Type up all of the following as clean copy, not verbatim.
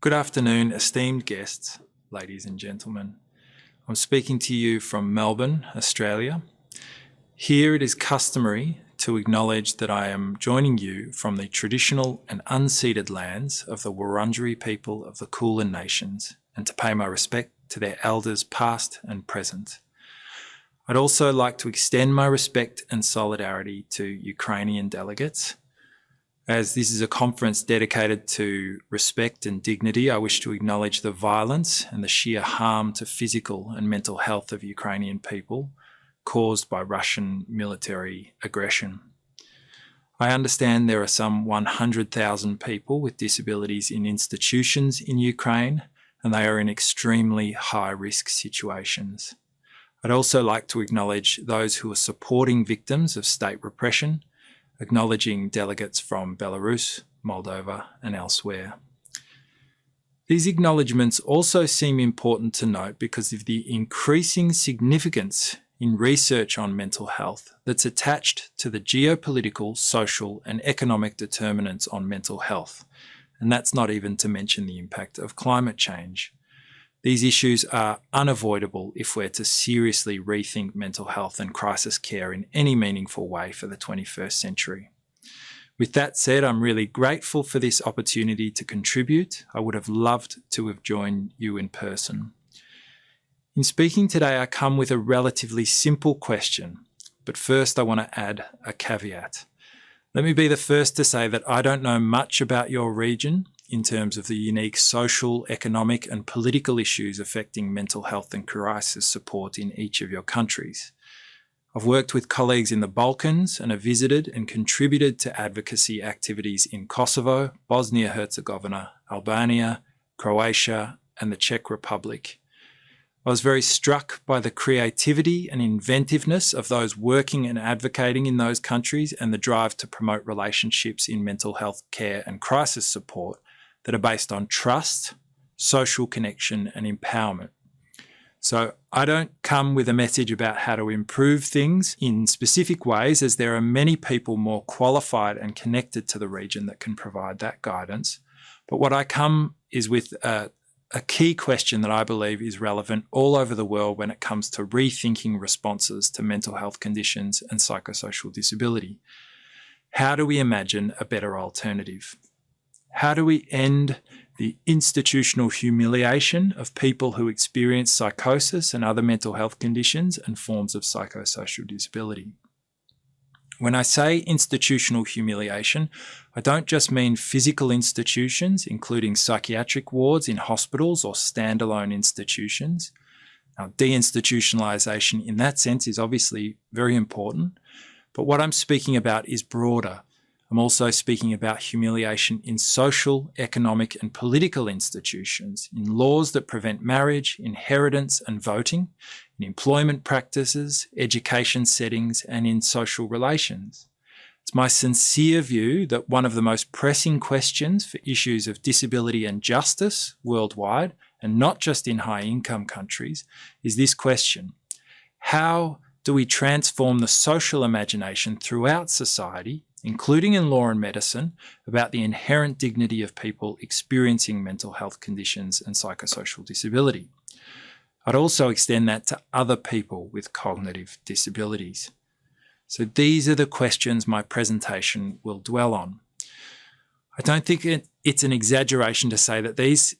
Good afternoon, esteemed guests, ladies and gentlemen. I'm speaking to you from Melbourne, Australia. Here it is customary to acknowledge that I am joining you from the traditional and unceded lands of the Wurundjeri people of the Kulin Nations and to pay my respect to their elders past and present. I'd also like to extend my respect and solidarity to Ukrainian delegates. As this is a conference dedicated to respect and dignity, I wish to acknowledge the violence and the sheer harm to physical and mental health of Ukrainian people caused by Russian military aggression. I understand there are some 100,000 people with disabilities in institutions in Ukraine, and they are in extremely high-risk situations. I'd also like to acknowledge those who are supporting victims of state repression, acknowledging delegates from Belarus, Moldova, and elsewhere. These acknowledgements also seem important to note because of the increasing significance in research on mental health that's attached to the geopolitical, social, and economic determinants on mental health. And that's not even to mention the impact of climate change. These issues are unavoidable if we're to seriously rethink mental health and crisis care in any meaningful way for the 21st century. With that said, I'm really grateful for this opportunity to contribute. I would have loved to have joined you in person. In speaking today, I come with a relatively simple question, but first I want to add a caveat. Let me be the first to say that I don't know much about your region in terms of the unique social, economic and political issues affecting mental health and crisis support in each of your countries. I've worked with colleagues in the Balkans and have visited and contributed to advocacy activities in Kosovo, Bosnia-Herzegovina, Albania, Croatia and the Czech Republic. I was very struck by the creativity and inventiveness of those working and advocating in those countries and the drive to promote relationships in mental health care and crisis support that are based on trust, social connection and empowerment. So I don't come with a message about how to improve things in specific ways, as there are many people more qualified and connected to the region that can provide that guidance. But what I come is with a key question that I believe is relevant all over the world when it comes to rethinking responses to mental health conditions and psychosocial disability. How do we imagine a better alternative? How do we end the institutional humiliation of people who experience psychosis and other mental health conditions and forms of psychosocial disability? When I say institutional humiliation, I don't just mean physical institutions, including psychiatric wards in hospitals or standalone institutions. Now, deinstitutionalisation in that sense is obviously very important, but what I'm speaking about is broader. I'm also speaking about humiliation in social, economic and political institutions, in laws that prevent marriage, inheritance and voting, in employment practices, education settings and in social relations. It's my sincere view that one of the most pressing questions for issues of disability and justice worldwide, and not just in high-income countries, is this question: how do we transform the social imagination throughout society, including in law and medicine, about the inherent dignity of people experiencing mental health conditions and psychosocial disability? I'd also extend that to other people with cognitive disabilities. So these are the questions my presentation will dwell on. I don't think it's an exaggeration to say that these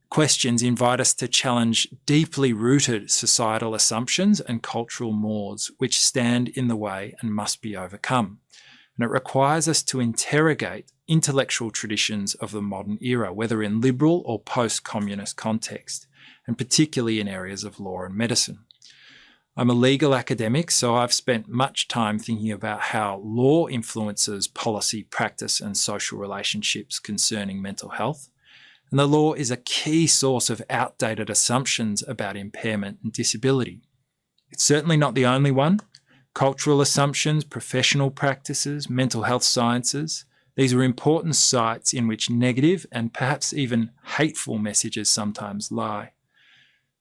questions invite us to challenge deeply rooted societal assumptions and cultural mores which stand in the way and must be overcome. And it requires us to interrogate intellectual traditions of the modern era, whether in liberal or post-communist context, and particularly in areas of law and medicine. I'm a legal academic, so I've spent much time thinking about how law influences policy, practice, and social relationships concerning mental health. And the law is a key source of outdated assumptions about impairment and disability. It's certainly not the only one. Cultural assumptions, professional practices, mental health sciences, these are important sites in which negative and perhaps even hateful messages sometimes lie.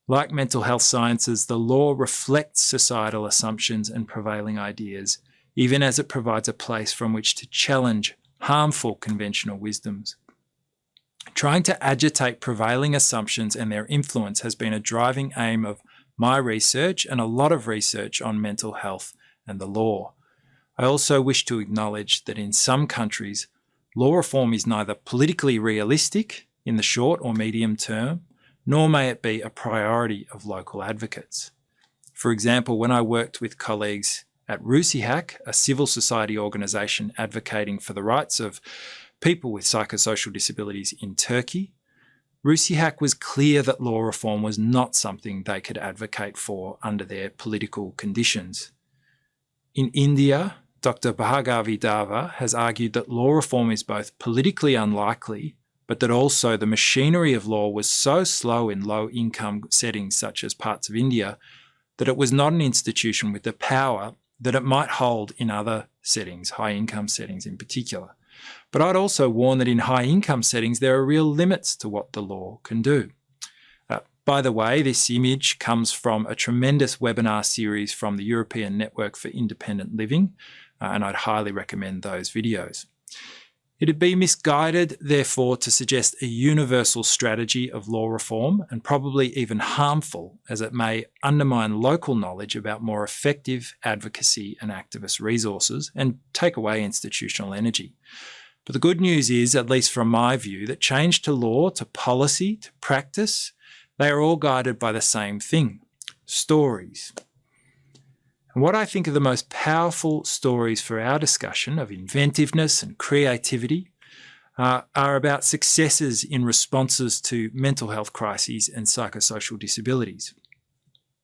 Like mental health sciences, the law reflects societal assumptions and prevailing ideas, even as it provides a place from which to challenge harmful conventional wisdoms. Trying to agitate prevailing assumptions and their influence has been a driving aim of my research and a lot of research on mental health and the law. I also wish to acknowledge that in some countries, law reform is neither politically realistic in the short or medium term, nor may it be a priority of local advocates. For example, when I worked with colleagues at RUSIHAC, a civil society organisation advocating for the rights of people with psychosocial disabilities in Turkey, RUSIHAC was clear that law reform was not something they could advocate for under their political conditions. In India, Dr. Bhargavi Dava has argued that law reform is both politically unlikely, but that also the machinery of law was so slow in low-income settings such as parts of India that it was not an institution with the power that it might hold in other settings, high-income settings in particular. But I'd also warn that in high-income settings there are real limits to what the law can do. By the way, this image comes from a tremendous webinar series from the European Network for Independent Living, and I'd highly recommend those videos. It'd be misguided, therefore, to suggest a universal strategy of law reform, and probably even harmful, as it may undermine local knowledge about more effective advocacy and activist resources and take away institutional energy. But the good news is, at least from my view, that change to law, to policy, to practice, they are all guided by the same thing: stories. And what I think are the most powerful stories for our discussion of inventiveness and creativity are about successes in responses to mental health crises and psychosocial disabilities.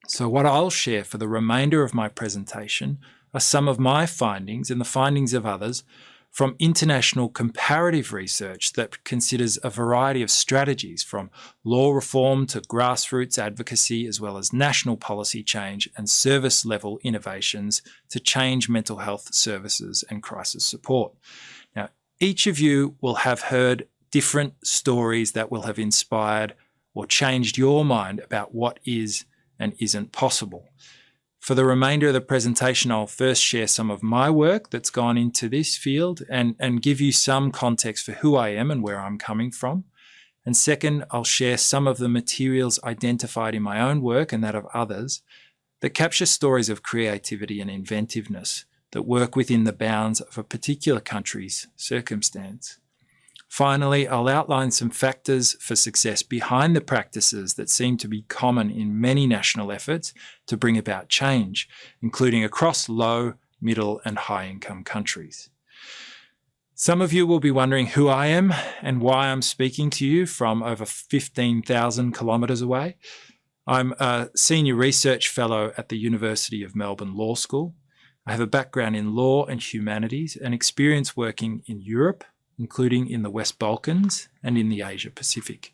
So what I'll share for the remainder of my presentation are some of my findings and the findings of others from international comparative research that considers a variety of strategies, from law reform to grassroots advocacy, as well as national policy change and service-level innovations to change mental health services and crisis support. Now, each of you will have heard different stories that will have inspired or changed your mind about what is and isn't possible. For the remainder of the presentation, I'll first share some of my work that's gone into this field and give you some context for who I am and where I'm coming from. And second, I'll share some of the materials identified in my own work and that of others that capture stories of creativity and inventiveness that work within the bounds of a particular country's circumstance. Finally, I'll outline some factors for success behind the practices that seem to be common in many national efforts to bring about change, including across low, middle, and high-income countries. Some of you will be wondering who I am and why I'm speaking to you from over 15,000 kilometres away. I'm a senior research fellow at the University of Melbourne Law School. I have a background in law and humanities and experience working in Europe, including in the West Balkans and in the Asia Pacific.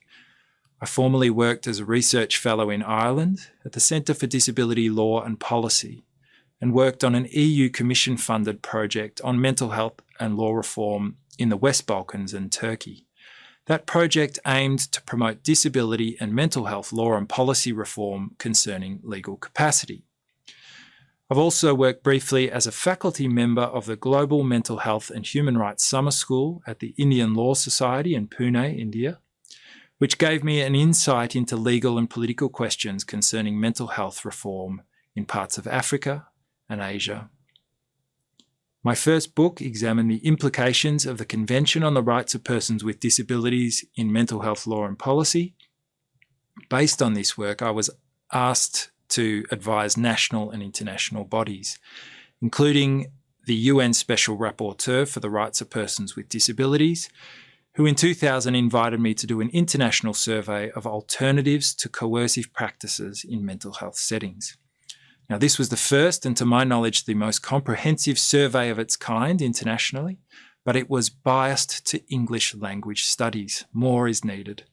I formerly worked as a research fellow in Ireland at the Centre for Disability Law and Policy and worked on an EU Commission-funded project on mental health and law reform in the West Balkans and Turkey. That project aimed to promote disability and mental health law and policy reform concerning legal capacity. I've also worked briefly as a faculty member of the Global Mental Health and Human Rights Summer School at the Indian Law Society in Pune, India, which gave me an insight into legal and political questions concerning mental health reform in parts of Africa and Asia. My first book examined the implications of the Convention on the Rights of Persons with Disabilities in Mental Health Law and Policy. Based on this work, I was asked to advise national and international bodies, including the UN Special Rapporteur for the Rights of Persons with Disabilities, who in 2000 invited me to do an international survey of alternatives to coercive practices in mental health settings. Now, this was the first and, to my knowledge, the most comprehensive survey of its kind internationally, but it was biased to English language studies. More is needed.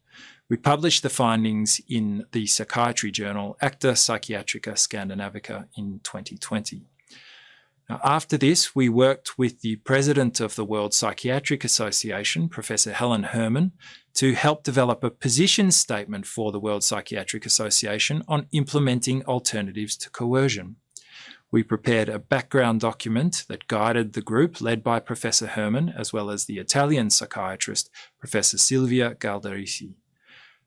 We published the findings in the psychiatry journal Acta Psychiatrica Scandinavica in 2020. Now, after this, we worked with the president of the World Psychiatric Association, Professor Helen Herman, to help develop a position statement for the World Psychiatric Association on implementing alternatives to coercion. We prepared a background document that guided the group led by Professor Herman, as well as the Italian psychiatrist, Professor Silvia Galdarisi.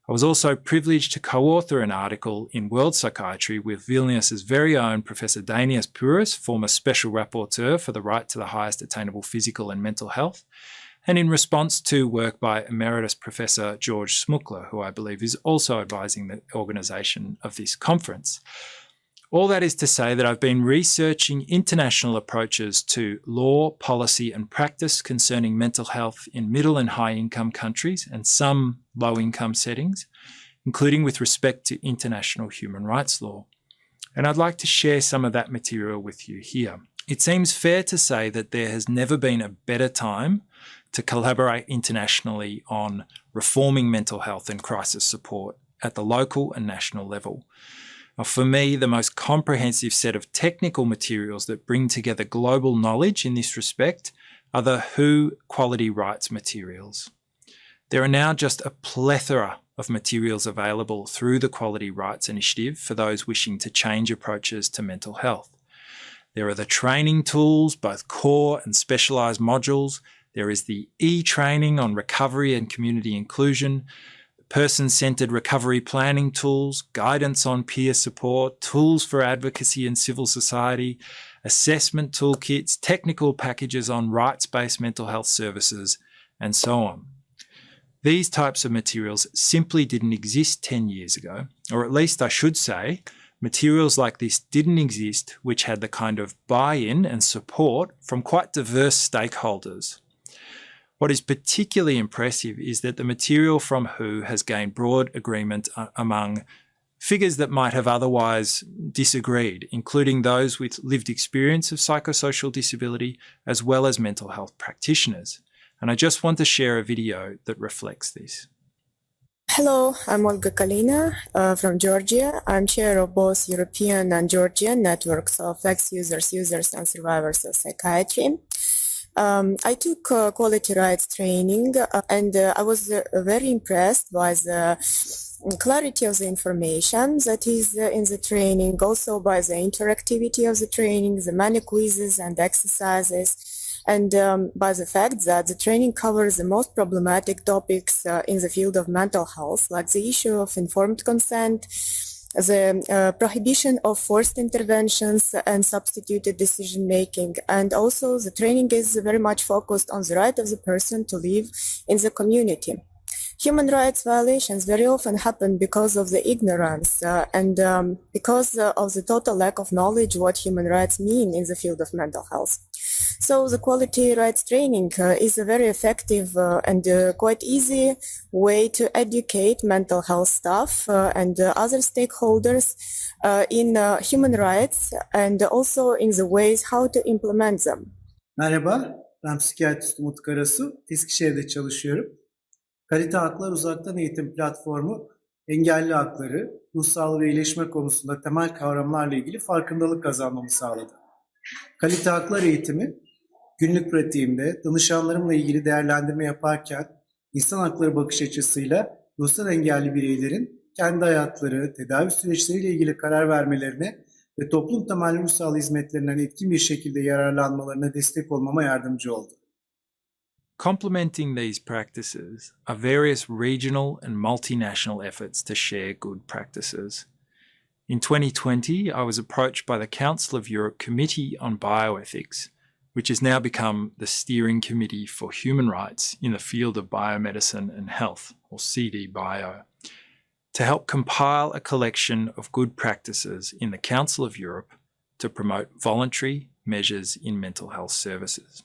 I was also privileged to co-author an article in World Psychiatry with Vilnius's very own Professor Dainius Pouris, former Special Rapporteur for the right to the highest attainable physical and mental health, and in response to work by Emeritus Professor George Smukler, who I believe is also advising the organisation of this conference. All that is to say that I've been researching international approaches to law, policy and practice concerning mental health in middle and high income countries and some low income settings, including with respect to international human rights law. And I'd like to share some of that material with you here. It seems fair to say that there has never been a better time to collaborate internationally on reforming mental health and crisis support at the local and national level. Now, for me, the most comprehensive set of technical materials that bring together global knowledge in this respect are the WHO Quality Rights materials. There are now just a plethora of materials available through the Quality Rights Initiative for those wishing to change approaches to mental health. There are the training tools, both core and specialised modules. There is the e-training on recovery and community inclusion, person-centred recovery planning tools, guidance on peer support, tools for advocacy and civil society, assessment toolkits, technical packages on rights-based mental health services, and so on. These types of materials simply didn't exist 10 years ago, or at least I should say, materials like this didn't exist which had the kind of buy-in and support from quite diverse stakeholders. What is particularly impressive is that the material from WHO has gained broad agreement among figures that might have otherwise disagreed, including those with lived experience of psychosocial disability, as well as mental health practitioners. And I just want to share a video that reflects this. Hello, I'm Olga Kalina from Georgia. I'm chair of both European and Georgian networks of ex-users, users and survivors of psychiatry. I took quality rights training and I was very impressed by the clarity of the information that is in the training, also by the interactivity of the training, the many quizzes and exercises, and by the fact that the training covers the most problematic topics in the field of mental health, like the issue of informed consent, the prohibition of forced interventions and substituted decision-making. And also the training is very much focused on the right of the person to live in the community. Human rights violations very often happen because of the ignorance and because of the total lack of knowledge what human rights mean in the field of mental health. So the quality rights training is a very effective and quite easy way to educate mental health staff and other stakeholders in human rights and also in the ways how to implement them. Merhaba, ben psikiyatrist Umut Karasu, Eskişehir'de çalışıyorum. Kalite Haklar Uzaktan Eğitim Platformu, engelli hakları, ruhsal ve iyileşme konusunda temel kavramlarla ilgili farkındalık kazanmamı sağladı. Kalite haklar eğitimi, günlük pratiğimde danışanlarımla ilgili değerlendirme yaparken insan hakları bakış açısıyla ruhsal engelli bireylerin kendi hayatları, tedavi süreçleriyle ilgili karar vermelerine ve toplum temelli ruhsal hizmetlerinden etkin bir şekilde yararlanmalarına destek olmama yardımcı oldu. Complementing these practices are various regional and multinational efforts to share good practices. In 2020, I was approached by the Council of Europe Committee on Bioethics, which has now become the Steering Committee for Human Rights in the field of biomedicine and health, or CD-Bio, to help compile a collection of good practices in the Council of Europe to promote voluntary measures in mental health services.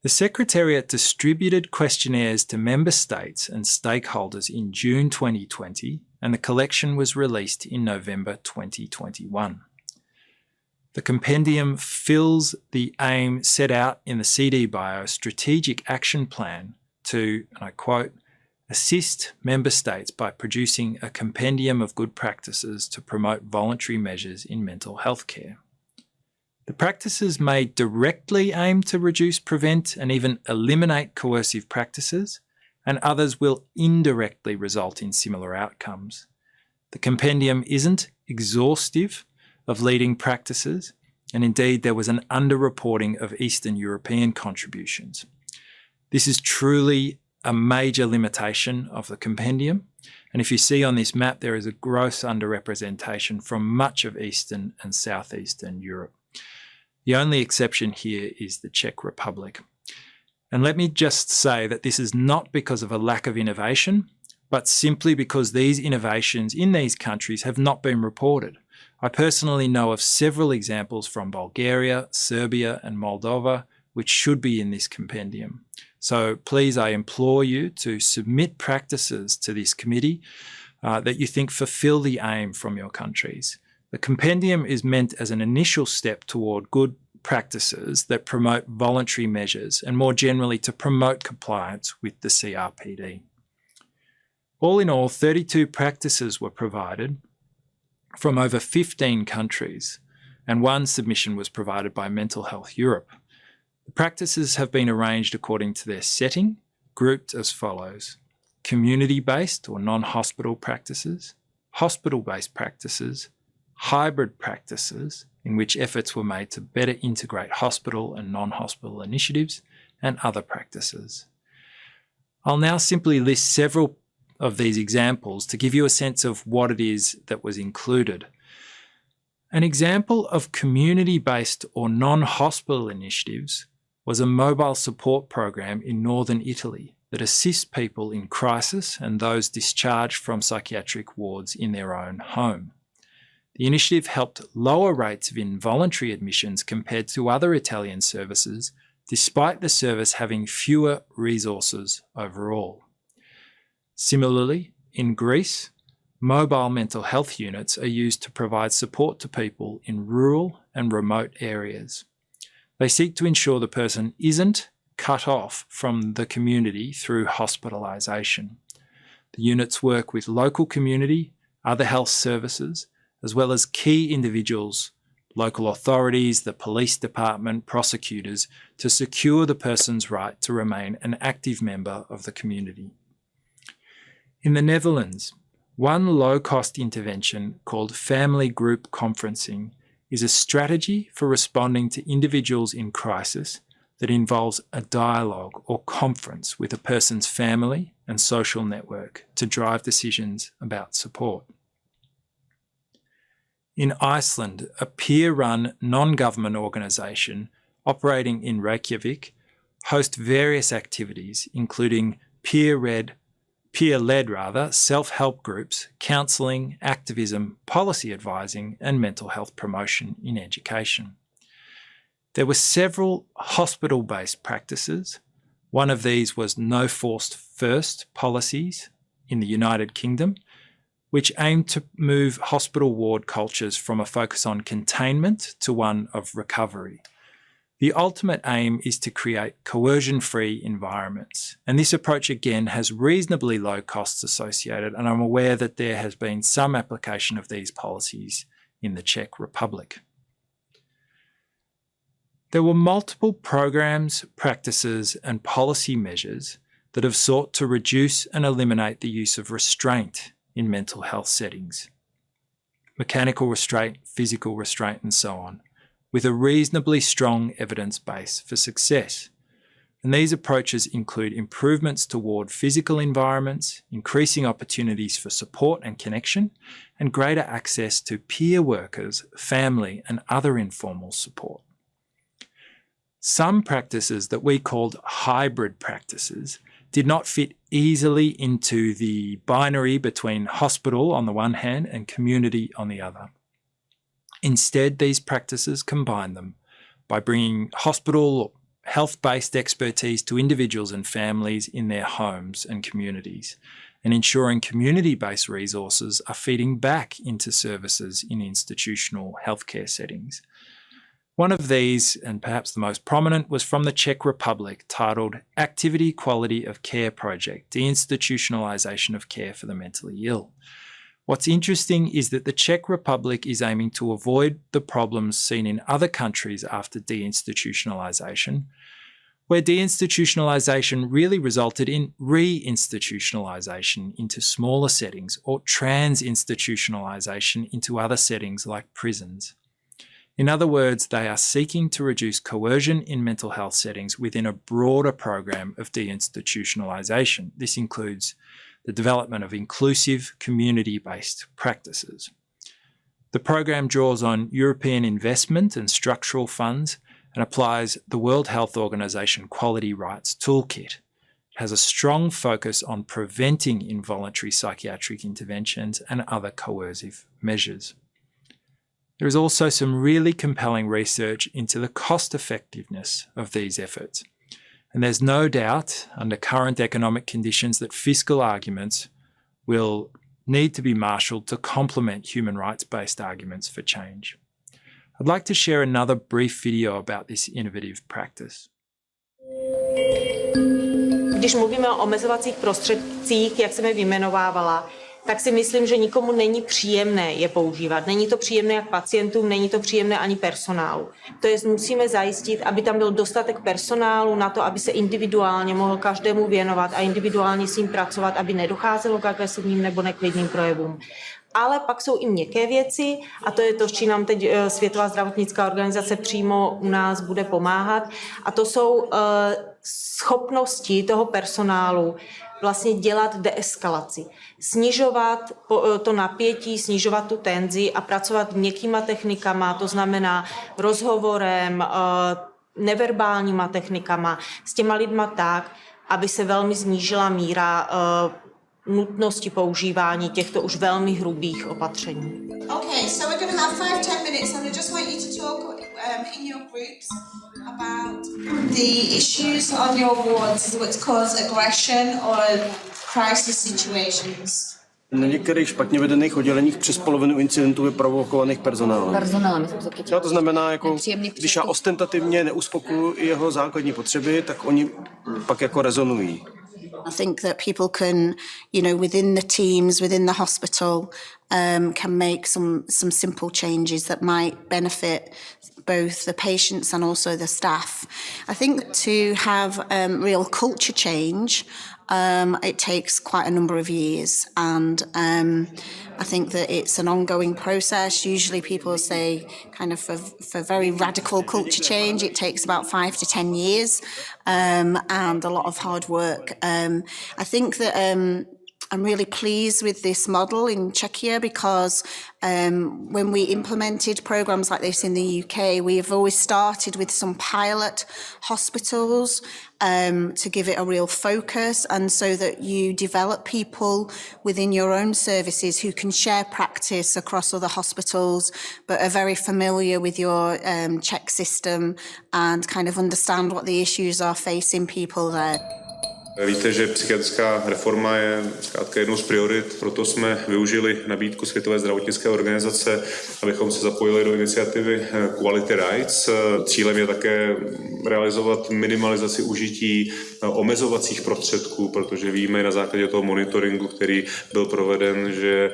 The Secretariat distributed questionnaires to member states and stakeholders in June 2020, and the collection was released in November 2021. The compendium fills the aim set out in the CD-Bio Strategic Action Plan to, and I quote, assist member states by producing a compendium of good practices to promote voluntary measures in mental health care. The practices may directly aim to reduce, prevent, and even eliminate coercive practices, and others will indirectly result in similar outcomes. The compendium isn't exhaustive, of leading practices, and indeed there was an underreporting of Eastern European contributions. This is truly a major limitation of the compendium, and if you see on this map, there is a gross underrepresentation from much of Eastern and Southeastern Europe. The only exception here is the Czech Republic. And let me just say that this is not because of a lack of innovation, but simply because these innovations in these countries have not been reported. I personally know of several examples from Bulgaria, Serbia, and Moldova, which should be in this compendium. So please, I implore you to submit practices to this committee that you think fulfill the aim from your countries. The compendium is meant as an initial step toward good practices that promote voluntary measures and more generally to promote compliance with the CRPD. All in all, 32 practices were provided from over 15 countries, and one submission was provided by Mental Health Europe. The practices have been arranged according to their setting, grouped as follows: community-based or non-hospital practices, hospital-based practices, hybrid practices, in which efforts were made to better integrate hospital and non-hospital initiatives, and other practices. I'll now simply list several of these examples to give you a sense of what it is that was included. An example of community-based or non-hospital initiatives was a mobile support program in northern Italy that assists people in crisis and those discharged from psychiatric wards in their own home. The initiative helped lower rates of involuntary admissions compared to other Italian services, despite the service having fewer resources overall. Similarly, in Greece, mobile mental health units are used to provide support to people in rural and remote areas. They seek to ensure the person isn't cut off from the community through hospitalisation. The units work with local community, other health services, as well as key individuals, local authorities, the police department, prosecutors, to secure the person's right to remain an active member of the community. In the Netherlands, one low-cost intervention called family group conferencing is a strategy for responding to individuals in crisis that involves a dialogue or conference with a person's family and social network to drive decisions about support. In Iceland, a peer-run non-government organisation operating in Reykjavik hosts various activities, including peer-led self-help groups, counselling, activism, policy advising, and mental health promotion in education. There were several hospital-based practices. One of these was no forced first policies in the United Kingdom, which aimed to move hospital ward cultures from a focus on containment to one of recovery. The ultimate aim is to create coercion-free environments, and this approach again has reasonably low costs associated, and I'm aware that there has been some application of these policies in the Czech Republic. There were multiple programs, practices, and policy measures that have sought to reduce and eliminate the use of restraint in mental health settings, mechanical restraint, physical restraint, and so on, with a reasonably strong evidence base for success. And these approaches include improvements toward physical environments, increasing opportunities for support and connection, and greater access to peer workers, family, and other informal support. Some practices that we called hybrid practices did not fit easily into the binary between hospital on the one hand and community on the other. Instead, these practices combine them by bringing hospital or health-based expertise to individuals and families in their homes and communities, and ensuring community-based resources are feeding back into services in institutional healthcare settings. One of these, and perhaps the most prominent, was from the Czech Republic, titled Activity Quality of Care Project, Deinstitutionalization of Care for the Mentally Ill. What's interesting is that the Czech Republic is aiming to avoid the problems seen in other countries after deinstitutionalization, where deinstitutionalisation really resulted in re-institutionalisation into smaller settings or trans-institutionalisation into other settings like prisons. In other words, they are seeking to reduce coercion in mental health settings within a broader program of deinstitutionalisation. This includes the development of inclusive, community-based practices. The program draws on European investment and structural funds and applies the World Health Organization Quality Rights Toolkit. It has a strong focus on preventing involuntary psychiatric interventions and other coercive measures. There is also some really compelling research into the cost effectiveness of these efforts. And there's no doubt, under current economic conditions, that fiscal arguments will need to be marshalled to complement human rights-based arguments for change. I'd like to share another brief video about this innovative practice. Když mluvíme o omezovacích prostředcích, jak jsem je vyjmenovávala, tak si myslím, že nikomu není příjemné je používat. Není to příjemné jak pacientům, není to příjemné ani personálu. To jest, musíme zajistit, aby tam byl dostatek personálu na to, aby se individuálně mohl každému věnovat a individuálně s ním pracovat, aby nedocházelo k agresivním nebo neklidným projevům. Ale pak jsou i měkké věci a to je to, s čím nám teď Světová zdravotnická organizace přímo u nás bude pomáhat. A to jsou schopnosti toho personálu vlastně dělat deeskalaci. Snižovat to napětí, snižovat tu tenzi a pracovat měkkýma technikama, to znamená rozhovorem, neverbálníma technikama, s těma lidma tak, aby se velmi snížila míra nutnosti používání těchto už velmi hrubých opatření. Okay, so we're going to have 5-10 minutes and I just want you to talk in your groups about the issues on your wards which cause aggression or crisis situations. Na některých špatně vedených odděleních přes polovinu incidentů je provokovaných personálem. No, to znamená, jako, když já ostentativně neuspokojuji jeho základní potřeby, tak oni pak jako rezonují. I think that people can, within the teams, within the hospital, can make some simple changes that might benefit both the patients and also the staff. I think to have real culture change, it takes quite a number of years, and I think that it's an ongoing process. Usually people say kind of for very radical culture change, it takes about 5 to 10 years and a lot of hard work. I think that I'm really pleased with this model in Czechia because when we implemented programs like this in the UK, we have always started with some pilot hospitals to give it a real focus, and so that you develop people within your own services who can share practice across other hospitals but are very familiar with your Czech system and kind of understand what the issues are facing people there. Víte, že psychiatrická reforma je zkrátka jednou z priorit, proto jsme využili nabídku Světové zdravotnické organizace, abychom se zapojili do iniciativy Quality Rights. Cílem je také realizovat minimalizaci užití omezovacích prostředků, protože víme na základě toho monitoringu, který byl proveden, že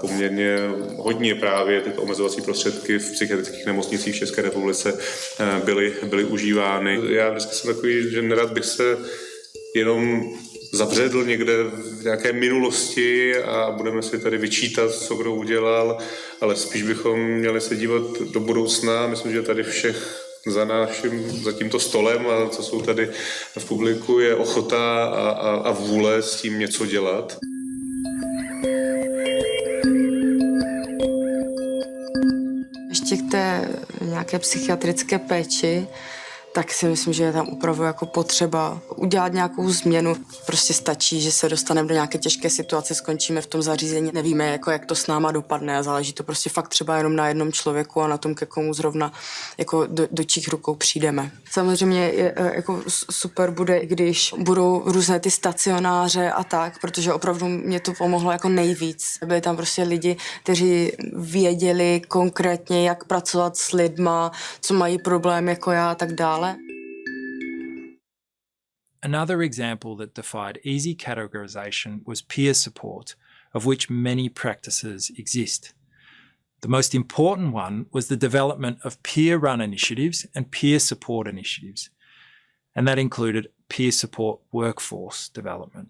poměrně hodně právě tyto omezovací prostředky v psychiatrických nemocnicích v České republice byly užívány. Já vždycky jsem takový, že nerad bych se jenom zabředl někde v nějaké minulosti a budeme si tady vyčítat, co kdo udělal, ale spíš bychom měli se dívat do budoucna. Myslím, že tady všech za tímto stolem a co jsou tady v publiku je ochota a vůle s tím něco dělat. Ještě k té nějaké psychiatrické péči, tak si myslím, že je tam opravdu jako potřeba udělat nějakou změnu. Prostě stačí, že se dostaneme do nějaké těžké situace, skončíme v tom zařízení, nevíme, jak to s náma dopadne a záleží to prostě fakt třeba jenom na jednom člověku a na tom, ke komu zrovna jako do čích rukou přijdeme. Samozřejmě jako super bude, když budou různé ty stacionáře a tak, protože opravdu mě to pomohlo jako nejvíc. Byli tam prostě lidi, kteří věděli konkrétně, jak pracovat s lidma, co mají problém jako já a tak dále. Another example that defied easy categorization was peer support, of which many practices exist. The most important one was the development of peer-run initiatives and peer support initiatives. and that included peer support workforce development.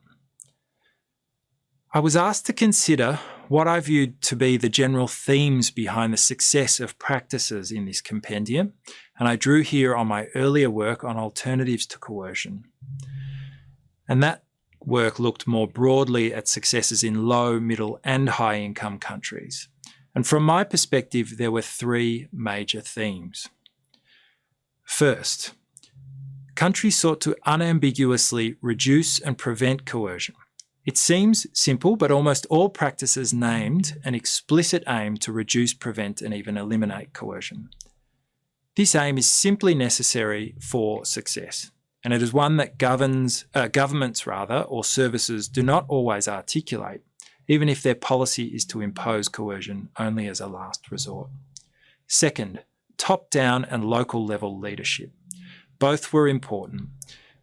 I was asked to consider what I viewed to be the general themes behind the success of practices in this compendium, and I drew here on my earlier work on alternatives to coercion. And that work looked more broadly at successes in low, middle and high income countries. And from my perspective, there were three major themes. First, countries sought to unambiguously reduce and prevent coercion. It seems simple, but almost all practices named an explicit aim to reduce, prevent, and even eliminate coercion. This aim is simply necessary for success, and it is one that governments or services do not always articulate, even if their policy is to impose coercion only as a last resort. Second, top-down and local level leadership. Both were important.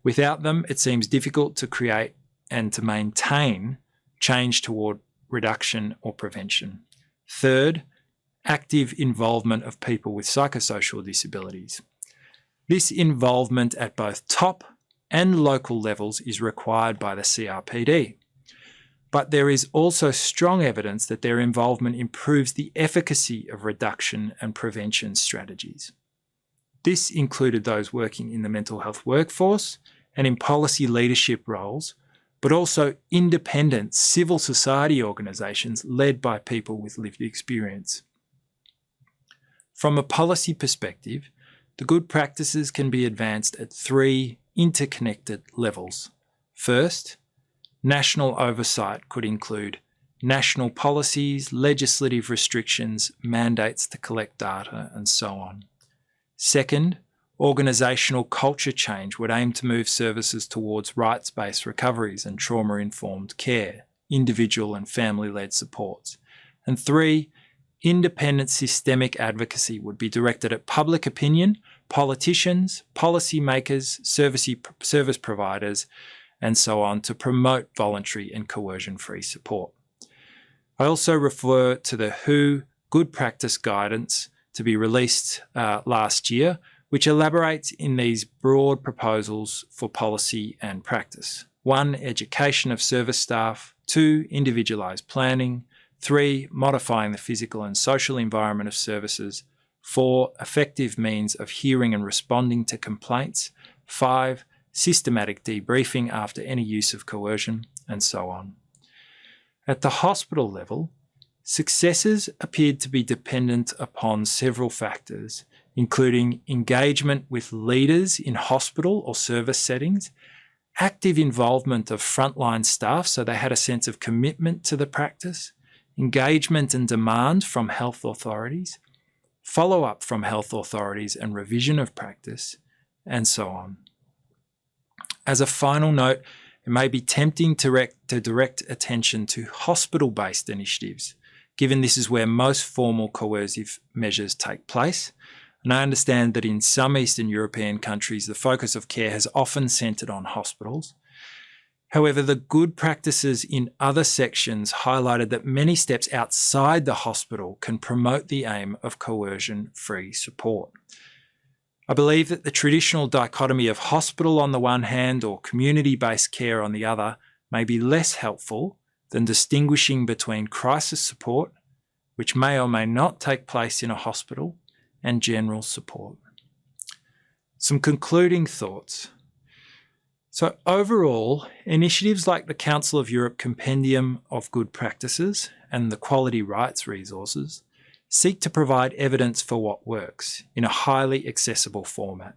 Without them, it seems difficult to create and to maintain change toward reduction or prevention. Third, active involvement of people with psychosocial disabilities. This involvement at both top and local levels is required by the CRPD. But there is also strong evidence that their involvement improves the efficacy of reduction and prevention strategies. This included those working in the mental health workforce and in policy leadership roles, but also independent civil society organisations led by people with lived experience. From a policy perspective, the good practices can be advanced at three interconnected levels. First, national oversight could include national policies, legislative restrictions, mandates to collect data, and so on. Second, organisational culture change would aim to move services towards rights-based recoveries and trauma-informed care, individual and family-led supports. And three, independent systemic advocacy would be directed at public opinion, politicians, policymakers, service providers, and so on to promote voluntary and coercion-free support. I also refer to the WHO Good Practice Guidance to be released last year, which elaborates in these broad proposals for policy and practice. 1, education of service staff. 2, individualised planning. 3, modifying the physical and social environment of services. 4, effective means of hearing and responding to complaints. 5, systematic debriefing after any use of coercion, and so on. At the hospital level, successes appeared to be dependent upon several factors, including engagement with leaders in hospital or service settings, active involvement of frontline staff so they had a sense of commitment to the practice, engagement and demand from health authorities, follow-up from health authorities and revision of practice, and so on. As a final note, it may be tempting to direct attention to hospital-based initiatives, given this is where most formal coercive measures take place. And I understand that in some Eastern European countries, the focus of care has often centred on hospitals. However, the good practices in other sections highlighted that many steps outside the hospital can promote the aim of coercion-free support. I believe that the traditional dichotomy of hospital on the one hand or community-based care on the other may be less helpful than distinguishing between crisis support, which may or may not take place in a hospital, and general support. Some concluding thoughts. So overall, initiatives like the Council of Europe Compendium of Good Practices and the Quality Rights Resources seek to provide evidence for what works in a highly accessible format.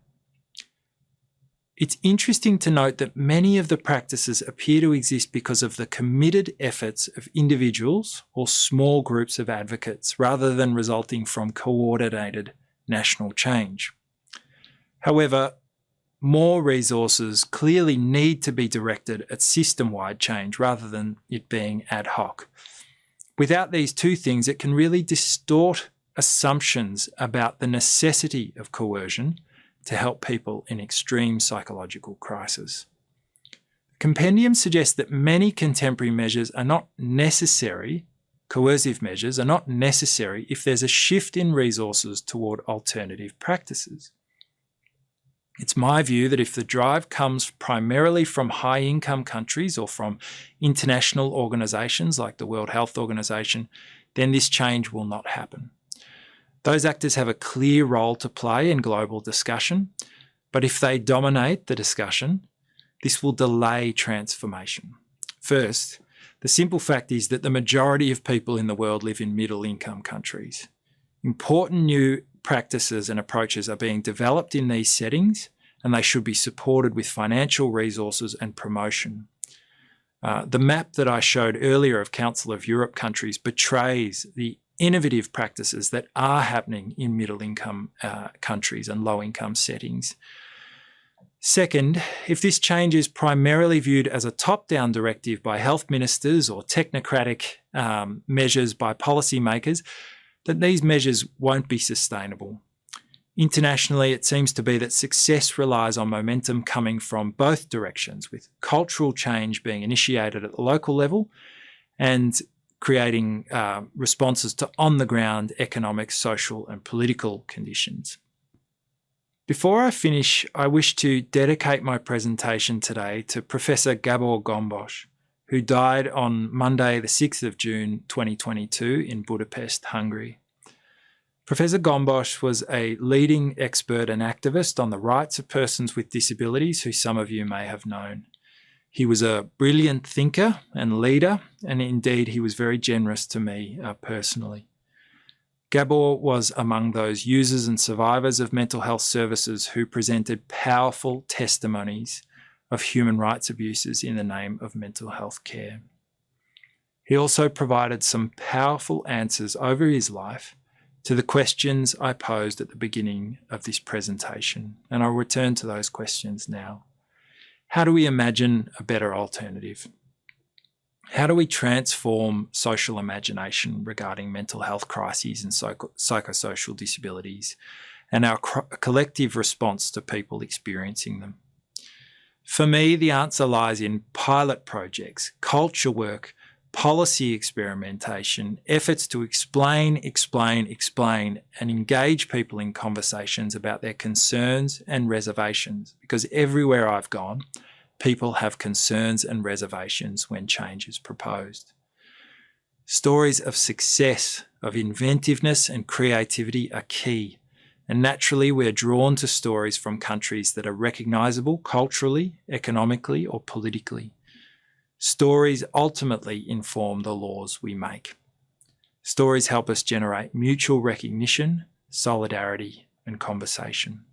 It's interesting to note that many of the practices appear to exist because of the committed efforts of individuals or small groups of advocates rather than resulting from coordinated national change. However, more resources clearly need to be directed at system-wide change rather than it being ad hoc. Without these two things, it can really distort assumptions about the necessity of coercion to help people in extreme psychological crisis. The compendium suggests that many contemporary measures are not necessary, coercive measures are not necessary if there's a shift in resources toward alternative practices. It's my view that if the drive comes primarily from high-income countries or from international organisations like the World Health Organization, then this change will not happen. Those actors have a clear role to play in global discussion, but if they dominate the discussion, this will delay transformation. First, the simple fact is that the majority of people in the world live in middle-income countries. Important new practices and approaches are being developed in these settings, and they should be supported with financial resources and promotion. The map that I showed earlier of Council of Europe countries betrays the innovative practices that are happening in middle-income countries and low-income settings. Second, if this change is primarily viewed as a top-down directive by health ministers or technocratic measures by policymakers, then these measures won't be sustainable. Internationally, it seems to be that success relies on momentum coming from both directions, with cultural change being initiated at the local level and creating responses to on-the-ground economic, social and political conditions. Before I finish, I wish to dedicate my presentation today to Professor Gabor Gombos, who died on Monday the 6th of June 2022 in Budapest, Hungary. Professor Gombos was a leading expert and activist on the rights of persons with disabilities who some of you may have known. He was a brilliant thinker and leader, and indeed he was very generous to me personally. Gabor was among those users and survivors of mental health services who presented powerful testimonies of human rights abuses in the name of mental health care. He also provided some powerful answers over his life to the questions I posed at the beginning of this presentation, and I'll return to those questions now. How do we imagine a better alternative? How do we transform social imagination regarding mental health crises and psychosocial disabilities and our collective response to people experiencing them? For me, the answer lies in pilot projects, culture work, policy experimentation, efforts to explain, and engage people in conversations about their concerns and reservations, because everywhere I've gone, people have concerns and reservations when change is proposed. Stories of success, of inventiveness and creativity are key, and naturally we're drawn to stories from countries that are recognisable culturally, economically or politically. Stories ultimately inform the laws we make. Stories help us generate mutual recognition, solidarity and conversation.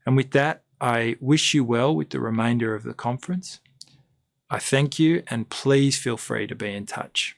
And with that, I wish you well with the remainder of the conference. I thank you and please feel free to be in touch.